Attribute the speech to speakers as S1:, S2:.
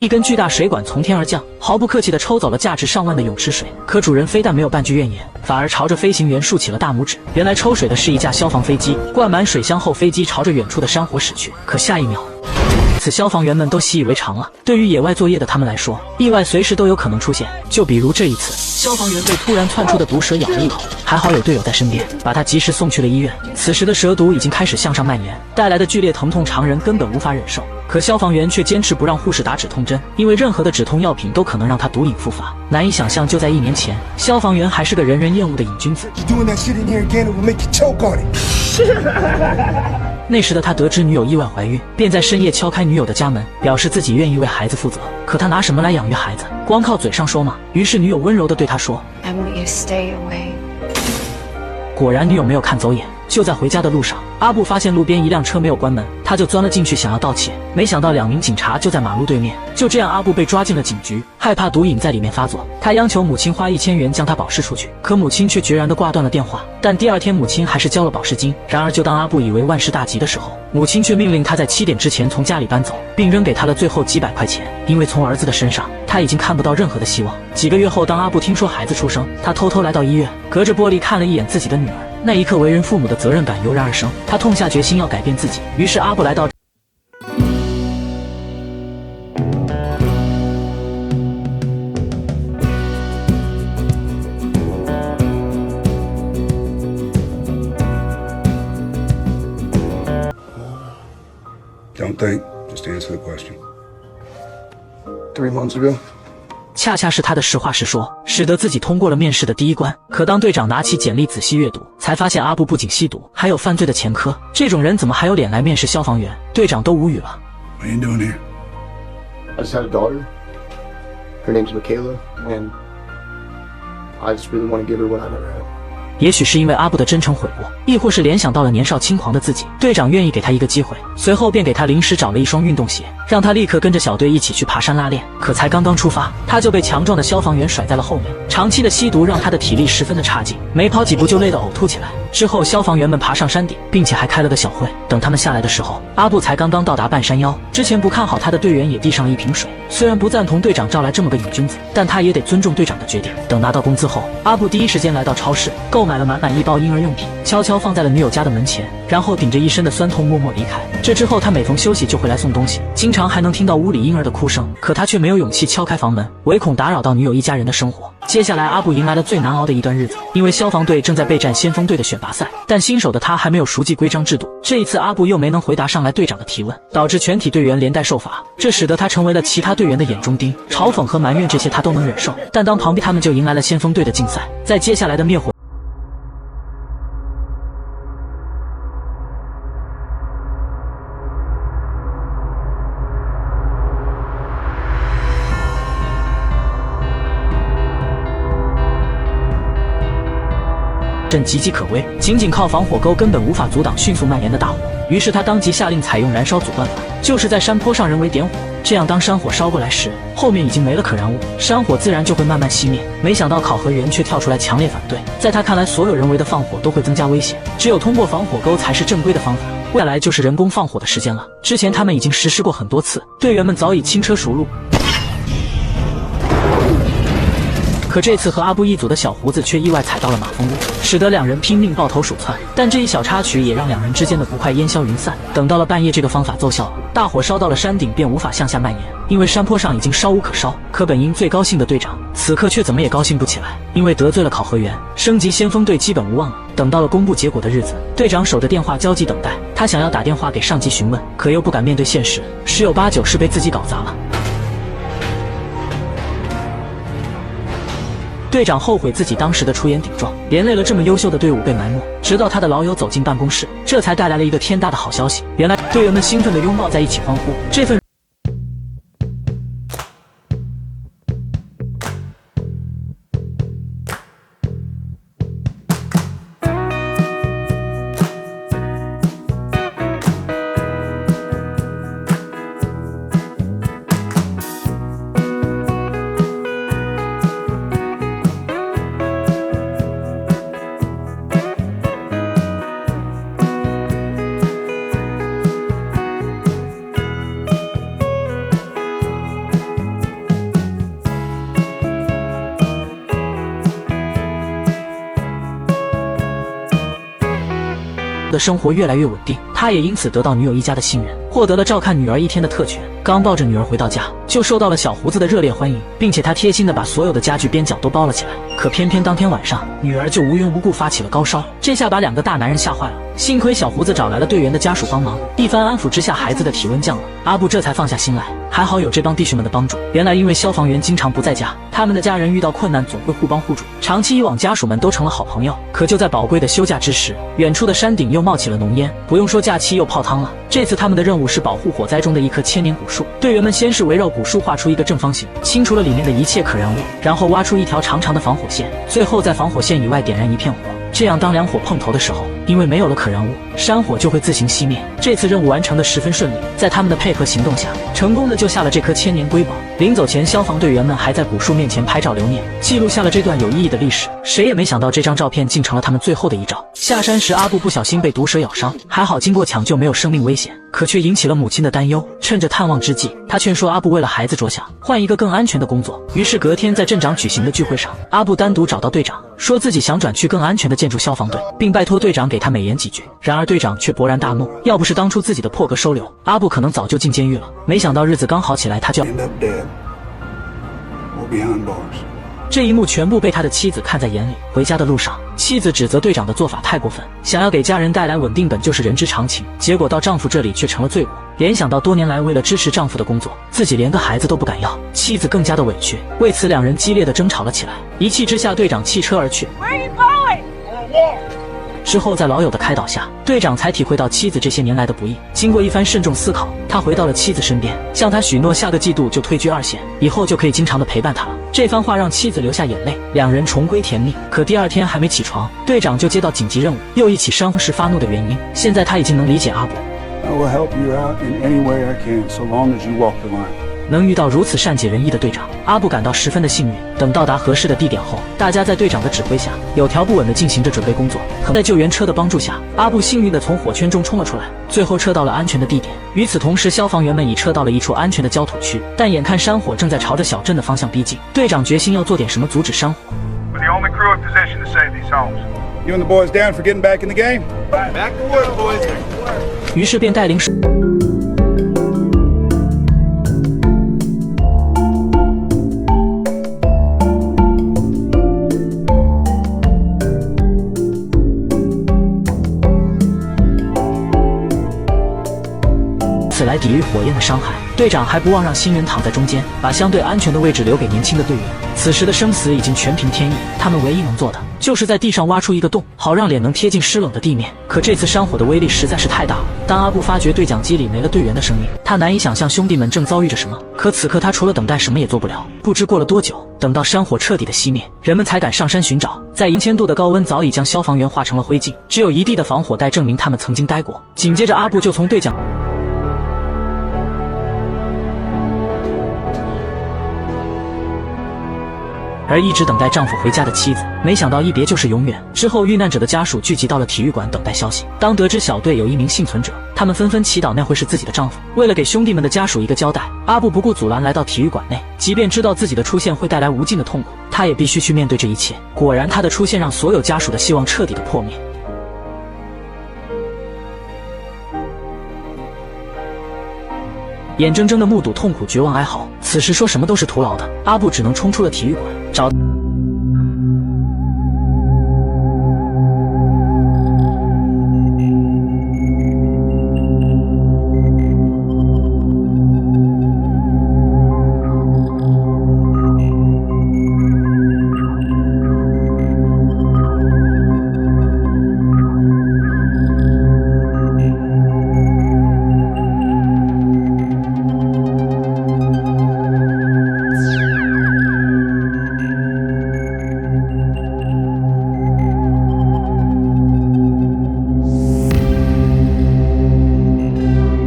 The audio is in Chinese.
S1: 一根巨大水管从天而降，毫不客气地抽走了价值上万的泳池水。可主人非但没有半句怨言，反而朝着飞行员竖起了大拇指。原来抽水的是一架消防飞机，灌满水箱后，飞机朝着远处的山火驶去。可下一秒，此消防员们都习以为常了。对于野外作业的他们来说，意外随时都有可能出现。就比如这一次，消防员被突然窜出的毒蛇咬了一口，还好有队友在身边，把他及时送去了医院。此时的蛇毒已经开始向上蔓延，带来的剧烈疼痛常人根本无法忍受。可消防员却坚持不让护士打止痛针，因为任何的止痛药品都可能让他毒瘾复发。难以想象，就在1年前，消防员还是个人人厌恶的瘾君子。那时的他得知女友意外怀孕，便在深夜敲开女友的家门，表示自己愿意为孩子负责。可他拿什么来养育孩子？光靠嘴上说吗？于是女友温柔地对他说
S2: I want you to stay away.
S1: 果然女友没有看走眼。就在回家的路上，阿布发现路边一辆车没有关门，他就钻了进去想要盗窃，没想到2名警察就在马路对面。就这样，阿布被抓进了警局。害怕毒瘾在里面发作，他央求母亲花1000元将他保释出去，可母亲却决然地挂断了电话。但第2天，母亲还是交了保释金。然而，就当阿布以为万事大吉的时候，母亲却命令他在7点之前从家里搬走，并扔给他了最后几百块钱，因为从儿子的身上，他已经看不到任何的希望。几个月后，当阿布听说孩子出生，他偷偷来到医院，隔着玻璃看了一眼自己的女儿。那一刻，为人父母的责任感油然而生，他痛下决心要改变自己。于是阿布来到
S3: Don't think, just answer the question. 3 months ago.
S1: 恰恰是他的实话实说，使得自己通过了面试的第一关。可当队长拿起简历仔细阅读，才发现阿布不仅吸毒，还有犯罪的前科。这种人怎么还有脸来面试消防员？队长都无语了。
S3: What are you doing here?
S4: I just had a daughter. Her name's Michaela, and I just really want to give her what I never had.
S1: 也许是因为阿布的真诚悔过，亦或是联想到了年少轻狂的自己，队长愿意给他一个机会。随后便给他临时找了一双运动鞋，让他立刻跟着小队一起去爬山拉练。可才刚刚出发，他就被强壮的消防员甩在了后面。长期的吸毒让他的体力十分的差劲，没跑几步就累得呕吐起来。之后消防员们爬上山顶，并且还开了个小会。等他们下来的时候，阿布才刚刚到达半山腰。之前不看好他的队员也递上了一瓶水。虽然不赞同队长召来这么个瘾君子，但他也得尊重队长的决定。等拿到工资后，阿布第一时间来到超市，购买了满满1包婴儿用品，悄悄放在了女友家的门前，然后顶着一身的酸痛默默离开。这之后，他每逢休息就回来送东西，经常还能听到屋里婴儿的哭声，可他却没有勇气敲开房门，唯恐打扰到女友一家人的生活。接下来，阿布迎来了最难熬的一段日子，因为消防队正在备战先锋队的选拔赛，但新手的他还没有熟记规章制度。这一次，阿布又没能回答上来队长的提问，导致全体队员连带受罚，这使得他成为了其他队员的眼中钉。嘲讽和埋怨这些他都能忍受，但当旁边他们就迎来了先锋队的竞赛，在接下来的灭火阵岌岌可危，仅靠防火沟根本无法阻挡迅速蔓延的大火。于是他当即下令采用燃烧阻断法，就是在山坡上人为点火，这样当山火烧过来时，后面已经没了可燃物，山火自然就会慢慢熄灭。没想到考核员却跳出来强烈反对，在他看来，所有人为的放火都会增加危险，只有通过防火沟才是正规的方法。未来就是人工放火的时间了，之前他们已经实施过很多次，队员们早已轻车熟路。可这次和阿布一组的小胡子却意外踩到了马蜂窝，使得2人拼命抱头鼠窜。但这一小插曲也让2人之间的不快烟消云散。等到了半夜，这个方法奏效了，大火烧到了山顶，便无法向下蔓延，因为山坡上已经烧无可烧。可本应最高兴的队长，此刻却怎么也高兴不起来，因为得罪了考核员，升级先锋队基本无望了。等到了公布结果的日子，队长守着电话焦急等待，他想要打电话给上级询问，可又不敢面对现实，十有八九是被自己搞砸了。队长后悔自己当时的出言顶撞，连累了这么优秀的队伍被埋没。直到他的老友走进办公室，这才带来了一个天大的好消息。原来队员们兴奋地拥抱在一起欢呼，这份的生活越来越稳定，他也因此得到女友一家的信任，获得了照看女儿一天的特权。刚抱着女儿回到家，就受到了小胡子的热烈欢迎，并且他贴心的把所有的家具边角都包了起来。可偏偏当天晚上，女儿就无缘无故发起了高烧，这下把2个大男人吓坏了。幸亏小胡子找来了队员的家属帮忙，一番安抚之下，孩子的体温降了，阿布这才放下心来。还好有这帮弟兄们的帮助。原来因为消防员经常不在家，他们的家人遇到困难总会互帮互助，长期以往家属们都成了好朋友。可就在宝贵的休假之时，远处的山顶又冒起了浓烟，不用说假期又泡汤了。这次他们的任务是保护火灾中的一棵千年古树。队员们先是围绕古树画出一个正方形，清除了里面的一切可燃物，然后挖出一条长长的防火线，最后在防火线以外点燃一片火。这样当2火碰头的时候，因为没有了可燃物，山火就会自行熄灭。这次任务完成得十分顺利，在他们的配合行动下，成功的救下了这棵千年瑰宝。临走前，消防队员们还在古树面前拍照留念，记录下了这段有意义的历史。谁也没想到这张照片竟成了他们最后的一照。下山时，阿布不小心被毒蛇咬伤，还好经过抢救没有生命危险，可却引起了母亲的担忧。趁着探望之际，他劝说阿布为了孩子着想，换一个更安全的工作。于是隔天在镇长举行的聚会上，阿布单独找到队长，说自己想转去更安全的建筑消防队，并拜托队长给他美言几句。然而队长却勃然大怒，要不是当初自己的破格收留，阿布可能早就进监狱了。没想到日子刚好起来，他就
S3: End up dead or behind bars.
S1: 这一幕全部被他的妻子看在眼里。回家的路上，妻子指责队长的做法太过分，想要给家人带来稳定本就是人之常情，结果到丈夫这里却成了罪过。联想到多年来为了支持丈夫的工作，自己连个孩子都不敢要，妻子更加的委屈。为此2人激烈的争吵了起来，一气之下，队长弃车而去。之后在老友的开导下，队长才体会到妻子这些年来的不易。经过一番慎重思考，他回到了妻子身边，向她许诺下个季度就退居2线，以后就可以经常的陪伴她了。这番话让妻子流下眼泪，2人重归甜蜜。可第2天还没起床，队长就接到紧急任务，又一起山火时发怒的原因。现在他已经能理解阿布。
S3: I will help you out in any way I can, so long as you walk the line.
S1: 能遇到如此善解人意的队长，阿布感到十分的幸运。等到达合适的地点后，大家在队长的指挥下，有条不紊地进行着准备工作。在救援车的帮助下，阿布幸运地从火圈中冲了出来，最后撤到了安全的地点。与此同时，消防员们已撤到了一处安全的焦土区，但眼看山火正在朝着小镇的方向逼近，队长决心要做点什么阻止山火。
S5: We're the only crew in position to save these homes.
S3: You and the boys down for getting back in the game?
S5: Back to work, boys.
S1: 于是便带领来抵御火焰的伤害。队长还不忘让新人躺在中间，把相对安全的位置留给年轻的队员。此时的生死已经全凭天意，他们唯一能做的就是在地上挖出一个洞，好让脸能贴近湿冷的地面。可这次山火的威力实在是太大了，当阿布发觉对讲机里没了队员的声音，他难以想象兄弟们正遭遇着什么。可此刻他除了等待什么也做不了。不知过了多久，等到山火彻底的熄灭，人们才敢上山寻找。在1000度的高温早已将消防员化成了灰烬，只有一地的防火带证明他们曾经待过。紧接着阿布就从对讲而一直等待丈夫回家的妻子，没想到一别就是永远。之后遇难者的家属聚集到了体育馆等待消息。当得知小队有1名幸存者，他们纷纷祈祷那会是自己的丈夫。为了给兄弟们的家属一个交代，阿布不顾阻拦来到体育馆内，即便知道自己的出现会带来无尽的痛苦，他也必须去面对这一切。果然他的出现让所有家属的希望彻底的破灭。眼睁睁的目睹痛苦、绝望、哀嚎，此时说什么都是徒劳的。阿布只能冲出了体育馆，找